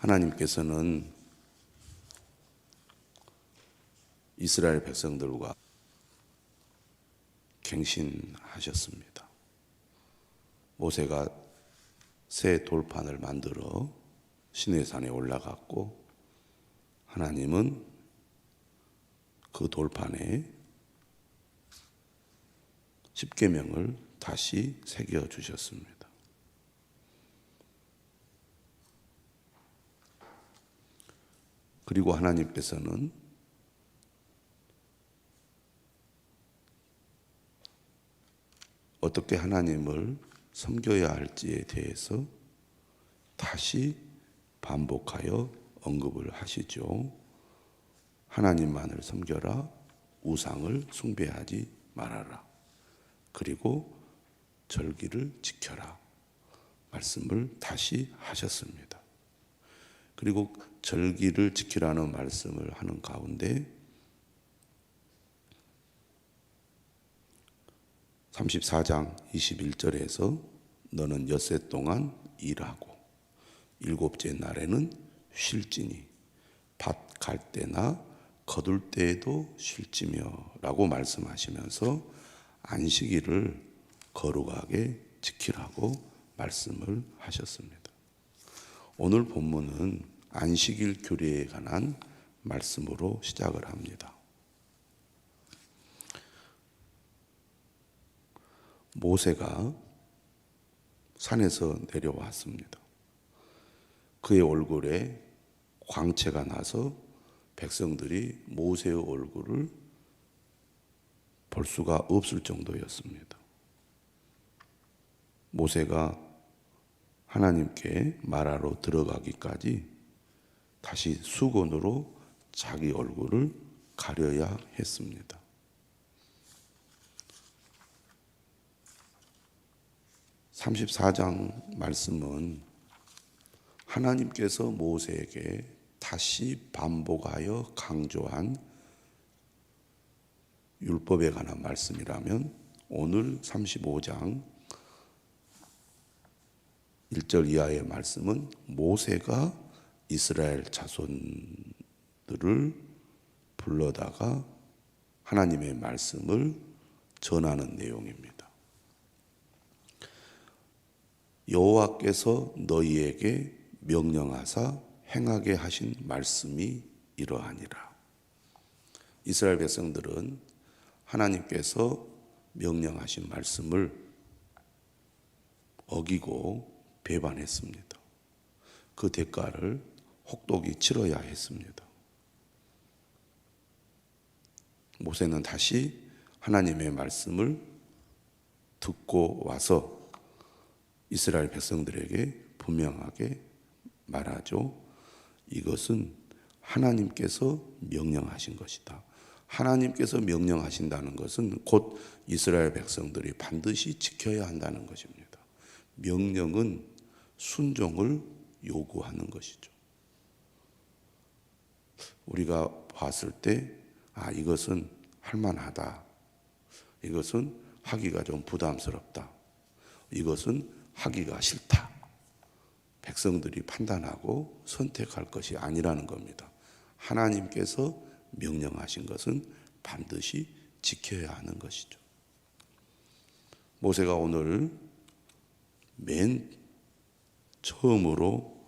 하나님께서는 이스라엘 백성들과 갱신하셨습니다. 모세가 새 돌판을 만들어 시내산에 올라갔고, 하나님은 그 돌판에 십계명을 다시 새겨 주셨습니다. 그리고 하나님께서는 어떻게 하나님을 섬겨야 할지에 대해서 다시 반복하여 언급을 하시죠. 하나님만을 섬겨라, 우상을 숭배하지 말아라, 그리고 절기를 지켜라 말씀을 다시 하셨습니다. 그리고 절기를 지키라는 말씀을 하는 가운데 34장 21절에서 너는 엿새 동안 일하고 일곱째 날에는 쉴지니 밭 갈 때나 거둘 때에도 쉴지며 라고 말씀하시면서 안식일을 거룩하게 지키라고 말씀을 하셨습니다. 오늘 본문은 안식일 규례에 관한 말씀으로 시작을 합니다. 모세가 산에서 내려왔습니다. 그의 얼굴에 광채가 나서 백성들이 모세의 얼굴을 볼 수가 없을 정도였습니다. 모세가 하나님께 말하러 들어가기까지 다시 수건으로 자기 얼굴을 가려야 했습니다. (34장) 말씀은 하나님께서 모세에게 다시 반복하여 강조한 율법에 관한 말씀이라면, 오늘 35장 1절 이하의 말씀은 모세가 이스라엘 자손들을 불러다가 하나님의 말씀을 전하는 내용입니다. 여호와께서 너희에게 명령하사 행하게 하신 말씀이 이러하니라. 이스라엘 백성들은 하나님께서 명령하신 말씀을 어기고 배반했습니다. 그 대가를 혹독히 치러야 했습니다. 모세는 다시 하나님의 말씀을 듣고 와서 이스라엘 백성들에게 분명하게 말하죠. 이것은 하나님께서 명령하신 것이다. 하나님께서 명령하신다는 것은 곧 이스라엘 백성들이 반드시 지켜야 한다는 것입니다. 명령은 순종을 요구하는 것이죠. 우리가 봤을 때 이것은 할만하다, 이것은 하기가 좀 부담스럽다, 이것은 하기가 싫다, 백성들이 판단하고 선택할 것이 아니라는 겁니다. 하나님께서 명령하신 것은 반드시 지켜야 하는 것이죠. 모세가 오늘 맨 처음으로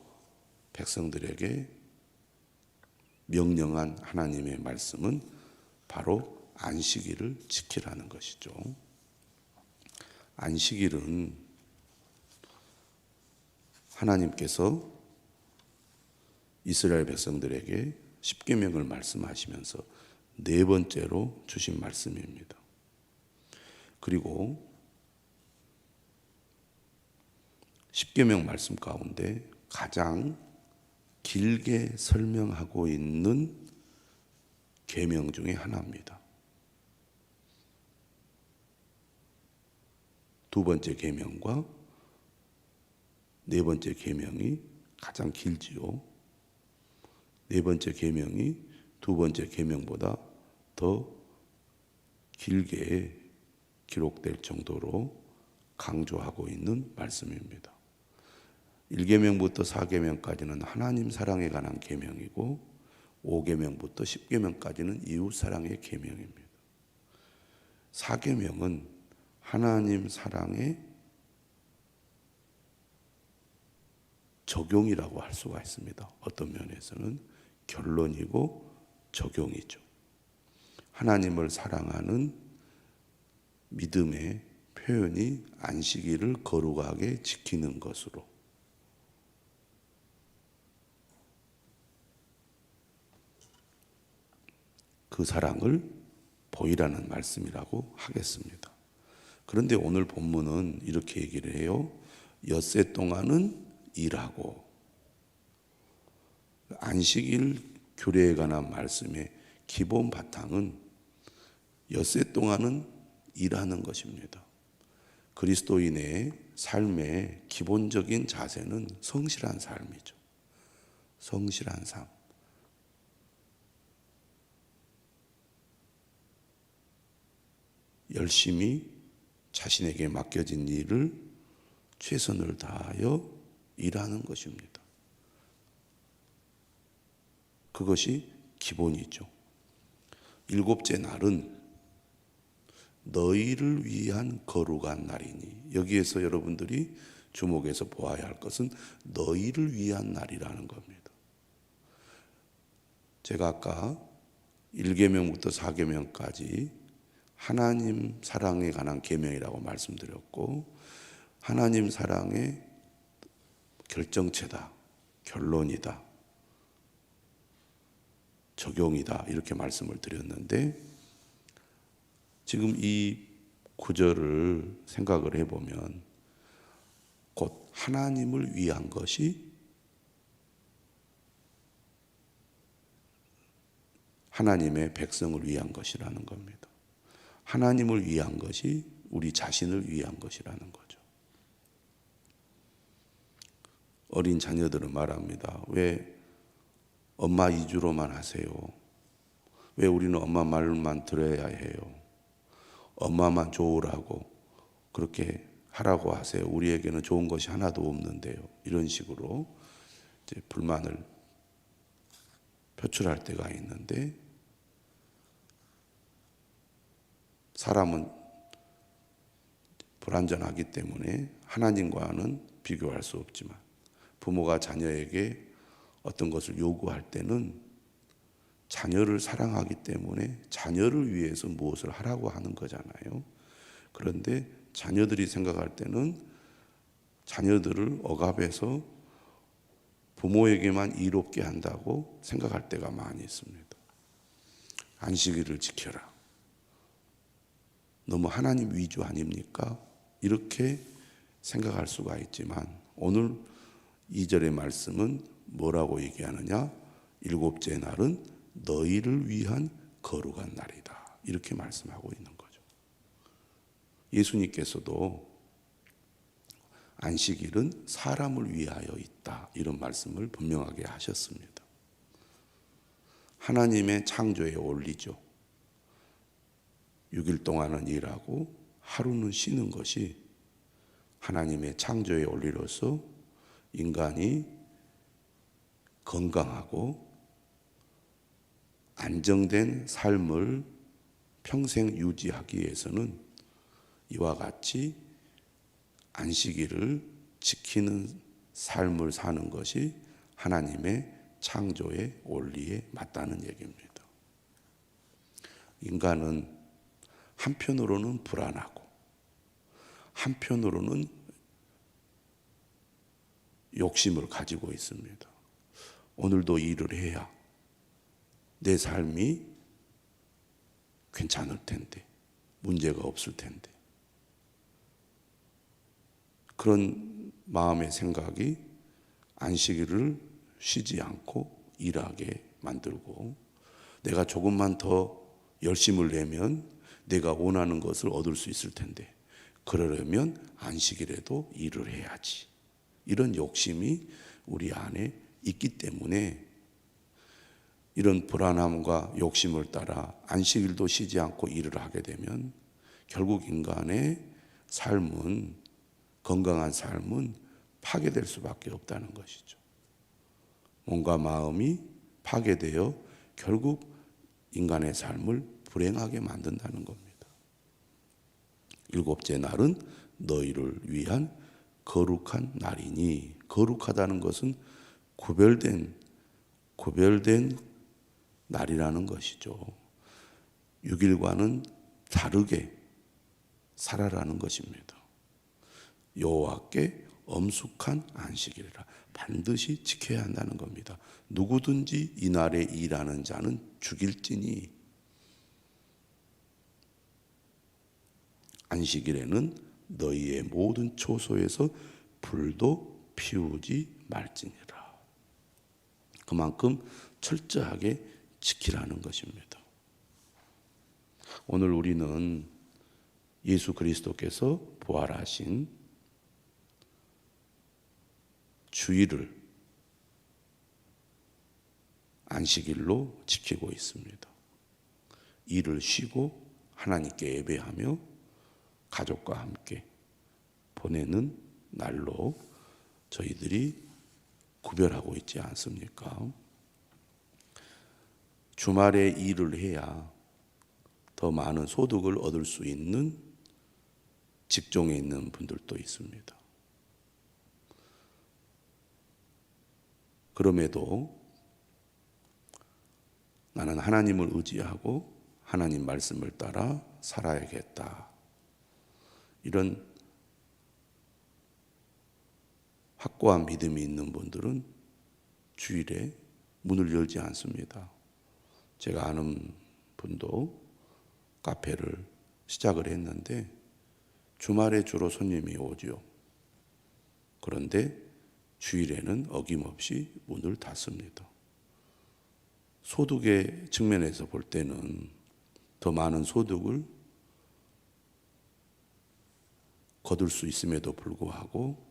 백성들에게 명령한 하나님의 말씀은 바로 안식일을 지키라는 것이죠. 안식일은 하나님께서 이스라엘 백성들에게 십계명을 말씀하시면서 네 번째로 주신 말씀입니다. 그리고 십계명 말씀 가운데 가장 길게 설명하고 있는 계명 중에 하나입니다. 두 번째 계명과 네 번째 계명이 가장 길지요. 네 번째 계명이 두 번째 계명보다 더 길게 기록될 정도로 강조하고 있는 말씀입니다. 1계명부터 4계명까지는 하나님 사랑에 관한 계명이고 5계명부터 10계명까지는 이웃 사랑의 계명입니다. 4계명은 하나님 사랑의 적용이라고 할 수가 있습니다. 어떤 면에서는 결론이고 적용이죠. 하나님을 사랑하는 믿음의 표현이 안식일을 거룩하게 지키는 것으로 그 사랑을 보이라는 말씀이라고 하겠습니다. 그런데 오늘 본문은 이렇게 얘기를 해요. 엿새 동안은 일하고. 안식일 규례에 관한 말씀의 기본 바탕은 엿새 동안은 일하는 것입니다. 그리스도인의 삶의 기본적인 자세는 성실한 삶이죠. 성실한 삶. 열심히 자신에게 맡겨진 일을 최선을 다하여 일하는 것입니다. 그것이 기본이죠. 일곱째 날은 너희를 위한 거룩한 날이니, 여기에서 여러분들이 주목해서 보아야 할 것은 너희를 위한 날이라는 겁니다. 제가 아까 1계명부터 4계명까지 하나님 사랑에 관한 계명이라고 말씀드렸고, 하나님 사랑의 결정체다, 결론이다, 적용이다, 이렇게 말씀을 드렸는데, 지금 이 구절을 생각을 해보면 곧 하나님을 위한 것이 하나님의 백성을 위한 것이라는 겁니다. 하나님을 위한 것이 우리 자신을 위한 것이라는 거죠. 어린 자녀들은 말합니다. 왜 엄마 위주로만 하세요? 왜 우리는 엄마 말만 들어야 해요? 엄마만 좋으라고 그렇게 하라고 하세요. 우리에게는 좋은 것이 하나도 없는데요. 이런 식으로 이제 불만을 표출할 때가 있는데, 사람은 불완전하기 때문에 하나님과는 비교할 수 없지만, 부모가 자녀에게 어떤 것을 요구할 때는 자녀를 사랑하기 때문에 자녀를 위해서 무엇을 하라고 하는 거잖아요. 그런데 자녀들이 생각할 때는 자녀들을 억압해서 부모에게만 이롭게 한다고 생각할 때가 많이 있습니다. 안식일을 지켜라. 너무 하나님 위주 아닙니까? 이렇게 생각할 수가 있지만, 오늘 2절의 말씀은 뭐라고 얘기하느냐? 일곱째 날은 너희를 위한 거룩한 날이다, 이렇게 말씀하고 있는 거죠. 예수님께서도 안식일은 사람을 위하여 있다, 이런 말씀을 분명하게 하셨습니다. 하나님의 창조에 올리죠. 6일 동안은 일하고 하루는 쉬는 것이 하나님의 창조의 원리로서 인간이 건강하고 안정된 삶을 평생 유지하기 위해서는 이와 같이 안식일을 지키는 삶을 사는 것이 하나님의 창조의 원리에 맞다는 얘기입니다. 인간은 한편으로는 불안하고 한편으로는 욕심을 가지고 있습니다. 오늘도 일을 해야 내 삶이 괜찮을 텐데, 문제가 없을 텐데, 그런 마음의 생각이 안식일을 쉬지 않고 일하게 만들고, 내가 조금만 더 열심을 내면 내가 원하는 것을 얻을 수 있을 텐데, 그러려면 안식일에도 일을 해야지, 이런 욕심이 우리 안에 있기 때문에 이런 불안함과 욕심을 따라 안식일도 쉬지 않고 일을 하게 되면 결국 인간의 삶은, 건강한 삶은 파괴될 수밖에 없다는 것이죠. 몸과 마음이 파괴되어 결국 인간의 삶을 불행하게 만든다는 겁니다. 일곱째 날은 너희를 위한 거룩한 날이니, 거룩하다는 것은 구별된 날이라는 것이죠. 6일과는 다르게 살아라는 것입니다. 여호와께 엄숙한 안식일이라, 반드시 지켜야 한다는 겁니다. 누구든지 이 날에 일하는 자는 죽일지니, 안식일에는 너희의 모든 초소에서 불도 피우지 말지니라. 그만큼 철저하게 지키라는 것입니다. 오늘 우리는 예수 그리스도께서 부활하신 주일을 안식일로 지키고 있습니다. 일을 쉬고 하나님께 예배하며 가족과 함께 보내는 날로 저희들이 구별하고 있지 않습니까? 주말에 일을 해야 더 많은 소득을 얻을 수 있는 직종에 있는 분들도 있습니다. 그럼에도 나는 하나님을 의지하고 하나님 말씀을 따라 살아야겠다, 이런 확고한 믿음이 있는 분들은 주일에 문을 열지 않습니다. 제가 아는 분도 카페를 시작을 했는데 주말에 주로 손님이 오죠. 그런데 주일에는 어김없이 문을 닫습니다. 소득의 측면에서 볼 때는 더 많은 소득을 거둘 수 있음에도 불구하고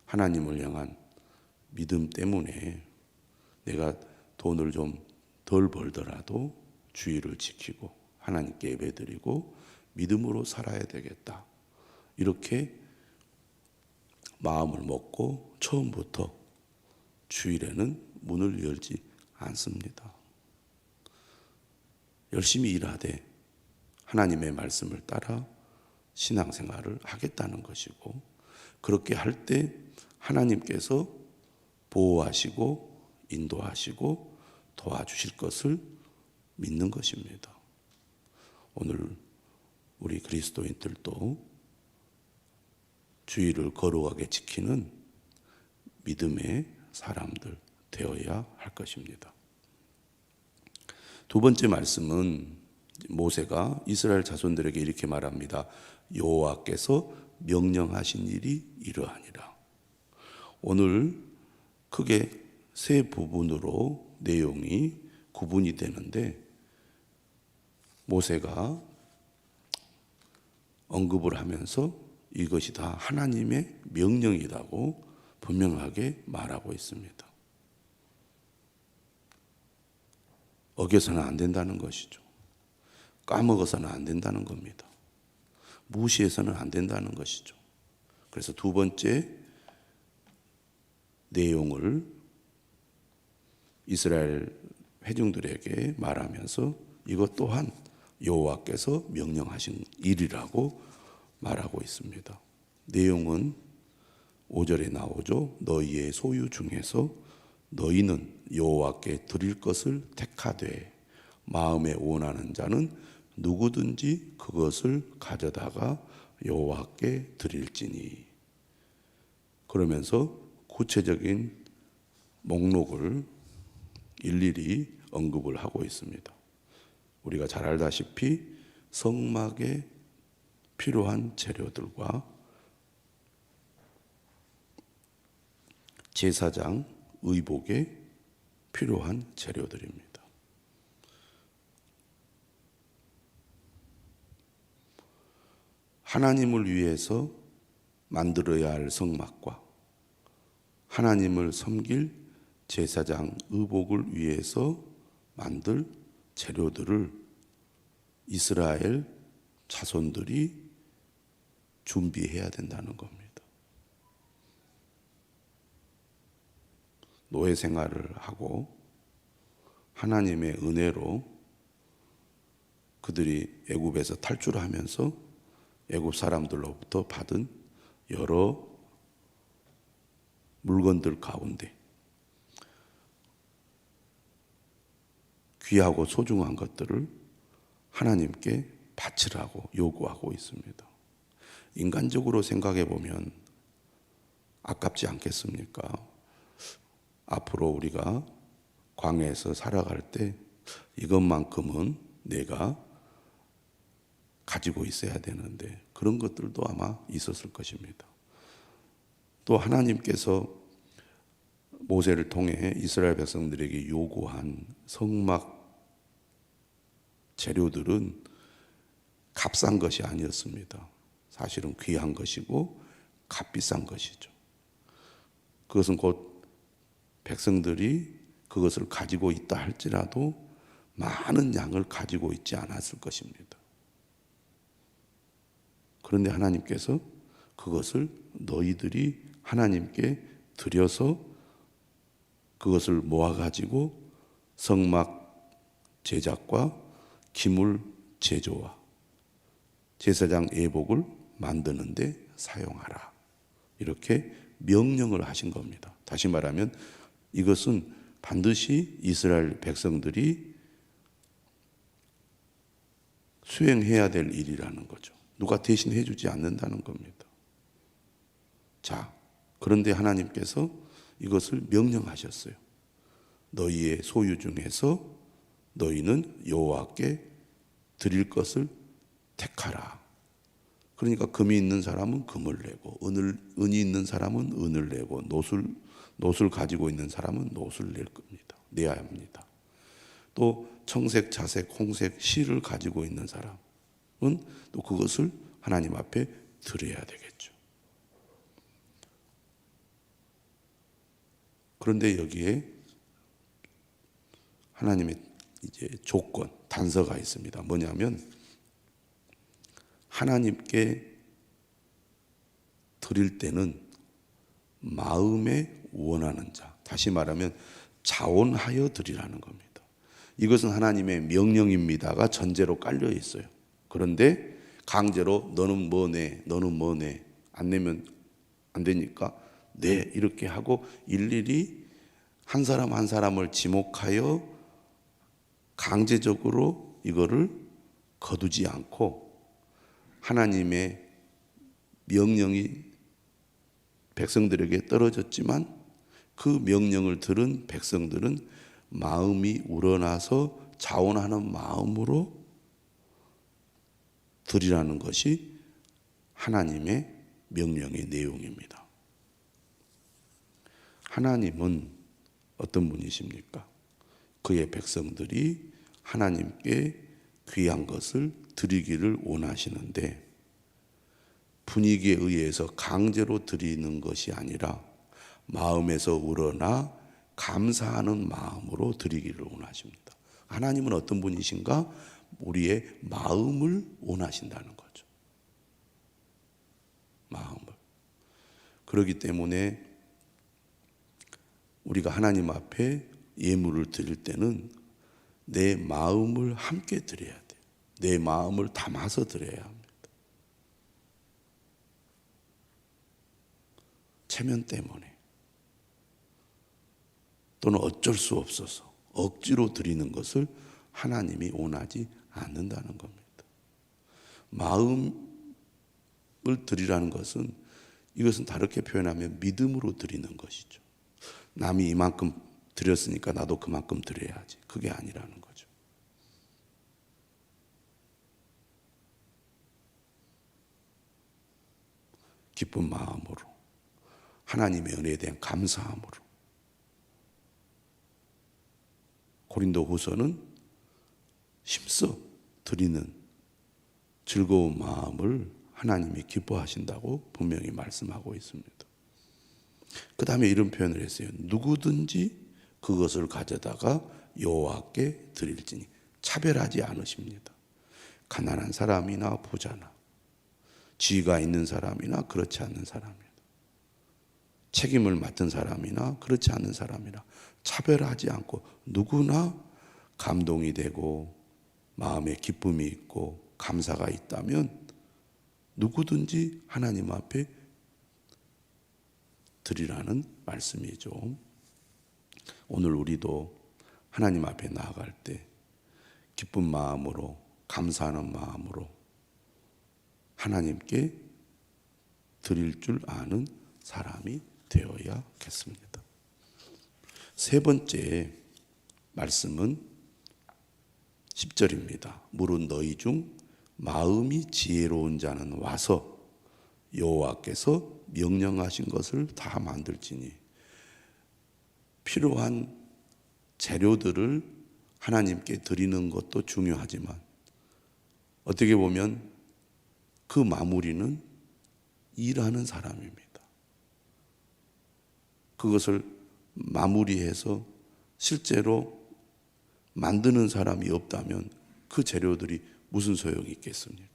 하나님을 향한 믿음 때문에 내가 돈을 좀 덜 벌더라도 주일을 지키고 하나님께 예배드리고 믿음으로 살아야 되겠다, 이렇게 마음을 먹고 처음부터 주일에는 문을 열지 않습니다. 열심히 일하되 하나님의 말씀을 따라 신앙생활을 하겠다는 것이고, 그렇게 할 때 하나님께서 보호하시고 인도하시고 도와주실 것을 믿는 것입니다. 오늘 우리 그리스도인들도 주일을 거룩하게 지키는 믿음의 사람들 되어야 할 것입니다. 두 번째 말씀은 모세가 이스라엘 자손들에게 이렇게 말합니다. 여호와께서 명령하신 일이 이러하니라. 오늘 크게 세 부분으로 내용이 구분이 되는데, 모세가 언급을 하면서 이것이 다 하나님의 명령이라고 분명하게 말하고 있습니다. 어겨서는 안 된다는 것이죠. 까먹어서는 안 된다는 겁니다. 무시해서는 안 된다는 것이죠. 그래서 두 번째 내용을 이스라엘 회중들에게 말하면서 이것 또한 여호와께서 명령하신 일이라고 말하고 있습니다. 내용은 5절에 나오죠. 너희의 소유 중에서 너희는 여호와께 드릴 것을 택하되 마음에 원하는 자는 누구든지 그것을 가져다가 여호와께 드릴지니. 그러면서 구체적인 목록을 일일이 언급을 하고 있습니다. 우리가 잘 알다시피 성막에 필요한 재료들과 제사장 의복에 필요한 재료들입니다. 하나님을 위해서 만들어야 할 성막과 하나님을 섬길 제사장 의복을 위해서 만들 재료들을 이스라엘 자손들이 준비해야 된다는 겁니다. 노예 생활을 하고 하나님의 은혜로 그들이 애굽에서 탈출하면서 애굽 사람들로부터 받은 여러 물건들 가운데 귀하고 소중한 것들을 하나님께 바치라고 요구하고 있습니다. 인간적으로 생각해 보면 아깝지 않겠습니까? 앞으로 우리가 광야에서 살아갈 때 이것만큼은 내가 가지고 있어야 되는데 그런 것들도 아마 있었을 것입니다. 또 하나님께서 모세를 통해 이스라엘 백성들에게 요구한 성막 재료들은 값싼 것이 아니었습니다. 사실은 귀한 것이고 값비싼 것이죠. 그것은 곧 백성들이 그것을 가지고 있다 할지라도 많은 양을 가지고 있지 않았을 것입니다. 그런데 하나님께서 그것을 너희들이 하나님께 드려서 그것을 모아가지고 성막 제작과 기물 제조와 제사장 예복을 만드는데 사용하라. 이렇게 명령을 하신 겁니다. 다시 말하면 이것은 반드시 이스라엘 백성들이 수행해야 될 일이라는 거죠. 누가 대신 해주지 않는다는 겁니다. 자, 그런데 하나님께서 이것을 명령하셨어요. 너희의 소유 중에서 너희는 여호와께 드릴 것을 택하라. 그러니까 금이 있는 사람은 금을 내고 은이 있는 사람은 은을 내고 노술 가지고 있는 사람은 노술 낼 겁니다. 내야 합니다. 또 청색, 자색, 홍색, 실을 가지고 있는 사람은 또 그것을 하나님 앞에 드려야 되겠죠. 그런데 여기에 하나님의 이제 조건, 단서가 있습니다. 뭐냐면 하나님께 드릴 때는 마음에 원하는 자, 다시 말하면 자원하여 드리라는 겁니다. 이것은 하나님의 명령입니다가 전제로 깔려 있어요. 그런데 강제로 너는 뭐 내, 너는 뭐 내, 안 내면 안 되니까 네 이렇게 하고 일일이 한 사람 한 사람을 지목하여 강제적으로 이거를 거두지 않고 하나님의 명령이 백성들에게 떨어졌지만 그 명령을 들은 백성들은 마음이 우러나서 자원하는 마음으로 드리라는 것이 하나님의 명령의 내용입니다. 하나님은 어떤 분이십니까? 그의 백성들이 하나님께 귀한 것을 드리기를 원하시는데 분위기에 의해서 강제로 드리는 것이 아니라 마음에서 우러나 감사하는 마음으로 드리기를 원하십니다. 하나님은 어떤 분이신가? 우리의 마음을 원하신다는 거죠. 마음을. 그렇기 때문에 우리가 하나님 앞에 예물을 드릴 때는 내 마음을 함께 드려야 돼요. 내 마음을 담아서 드려야 합니다. 체면 때문에 또는 어쩔 수 없어서 억지로 드리는 것을 하나님이 원하지 않는다는 겁니다. 마음을 드리라는 것은 이것은 다르게 표현하면 믿음으로 드리는 것이죠. 남이 이만큼 드렸으니까 나도 그만큼 드려야지. 그게 아니라는 거죠. 기쁜 마음으로 하나님의 은혜에 대한 감사함으로 고린도 후서는 힘써 드리는 즐거운 마음을 하나님이 기뻐하신다고 분명히 말씀하고 있습니다. 그 다음에 이런 표현을 했어요. 누구든지 그것을 가져다가 여호와께 드릴지니 차별하지 않으십니다. 가난한 사람이나 부자나 지위가 있는 사람이나 그렇지 않는 사람이나 책임을 맡은 사람이나 그렇지 않은 사람이나 차별하지 않고 누구나 감동이 되고 마음에 기쁨이 있고 감사가 있다면 누구든지 하나님 앞에 드리라는 말씀이죠. 오늘 우리도 하나님 앞에 나아갈 때 기쁜 마음으로, 감사하는 마음으로 하나님께 드릴 줄 아는 사람이 되어야겠습니다. 세 번째 말씀은 10절입니다. 무릇 너희 중 마음이 지혜로운 자는 와서 여호와께서 명령하신 것을 다 만들지니. 필요한 재료들을 하나님께 드리는 것도 중요하지만 어떻게 보면 그 마무리는 일하는 사람입니다. 그것을 마무리해서 실제로 만드는 사람이 없다면 그 재료들이 무슨 소용이 있겠습니까?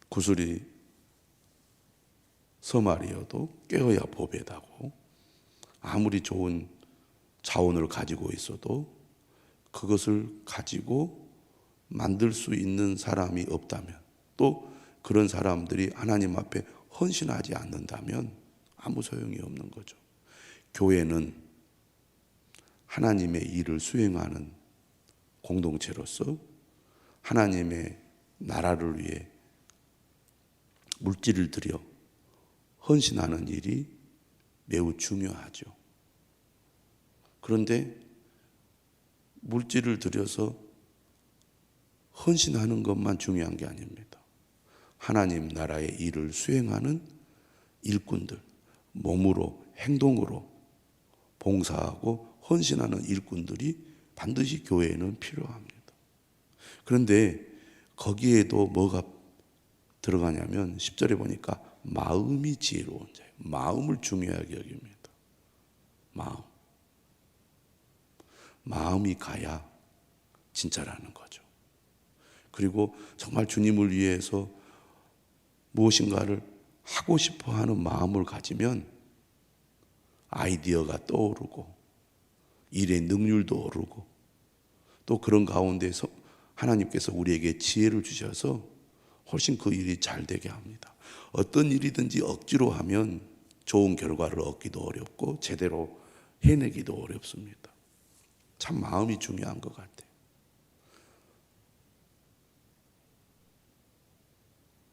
구슬이 서말이어도 깨어야 보배다고, 아무리 좋은 자원을 가지고 있어도 그것을 가지고 만들 수 있는 사람이 없다면, 또 그런 사람들이 하나님 앞에 헌신하지 않는다면 아무 소용이 없는 거죠. 교회는 하나님의 일을 수행하는 공동체로서 하나님의 나라를 위해 물질을 들여 헌신하는 일이 매우 중요하죠. 그런데 물질을 들여서 헌신하는 것만 중요한 게 아닙니다. 하나님 나라의 일을 수행하는 일꾼들, 몸으로, 행동으로 봉사하고 헌신하는 일꾼들이 반드시 교회에는 필요합니다. 그런데 거기에도 뭐가 들어가냐면 10절에 보니까 마음이 지혜로운 자예요. 마음을 중요하게 여깁니다. 마음이 가야 진짜라는 거죠. 그리고 정말 주님을 위해서 무엇인가를 하고 싶어 하는 마음을 가지면 아이디어가 떠오르고 일의 능률도 오르고, 또 그런 가운데서 하나님께서 우리에게 지혜를 주셔서 훨씬 그 일이 잘 되게 합니다. 어떤 일이든지 억지로 하면 좋은 결과를 얻기도 어렵고 제대로 해내기도 어렵습니다. 참 마음이 중요한 것 같아요.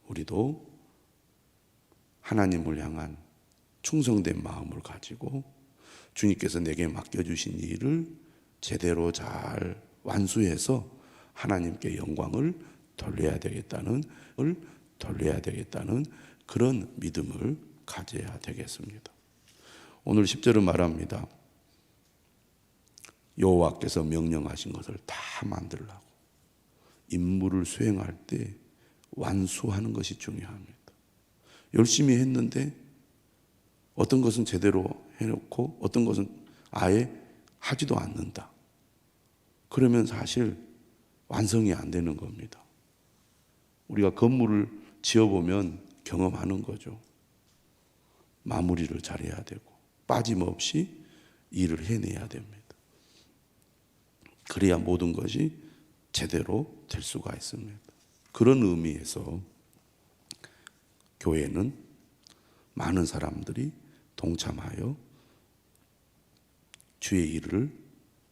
우리도 하나님을 향한 충성된 마음을 가지고 주님께서 내게 맡겨주신 일을 제대로 잘 완수해서 하나님께 영광을 돌려야 되겠다는 그런 믿음을 가져야 되겠습니다. 오늘 10절은 말합니다. 여호와께서 명령하신 것을 다 만들라고. 임무를 수행할 때 완수하는 것이 중요합니다. 열심히 했는데 어떤 것은 제대로 해놓고 어떤 것은 아예 하지도 않는다. 그러면 사실 완성이 안 되는 겁니다. 우리가 건물을 지어보면 경험하는 거죠. 마무리를 잘해야 되고 빠짐없이 일을 해내야 됩니다. 그래야 모든 것이 제대로 될 수가 있습니다. 그런 의미에서 교회는 많은 사람들이 동참하여 주의 일을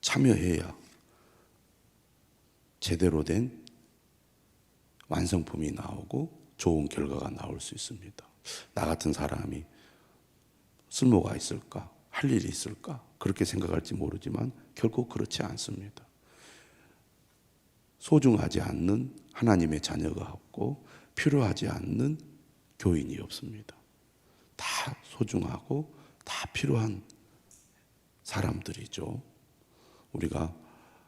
참여해야 제대로 된 완성품이 나오고 좋은 결과가 나올 수 있습니다. 나 같은 사람이 쓸모가 있을까? 할 일이 있을까? 그렇게 생각할지 모르지만 결코 그렇지 않습니다. 소중하지 않는 하나님의 자녀가 없고 필요하지 않는 교인이 없습니다. 다 소중하고 다 필요한 사람들이죠. 우리가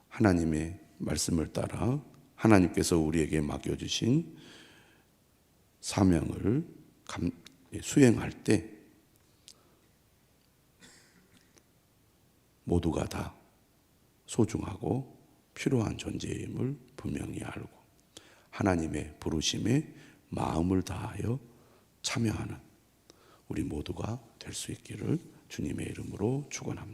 하나님의 말씀을 따라 하나님께서 우리에게 맡겨주신 사명을 수행할 때 모두가 다 소중하고 필요한 존재임을 분명히 알고 하나님의 부르심에 마음을 다하여 참여하는 우리 모두가 될 수 있기를 주님의 이름으로 축원합니다.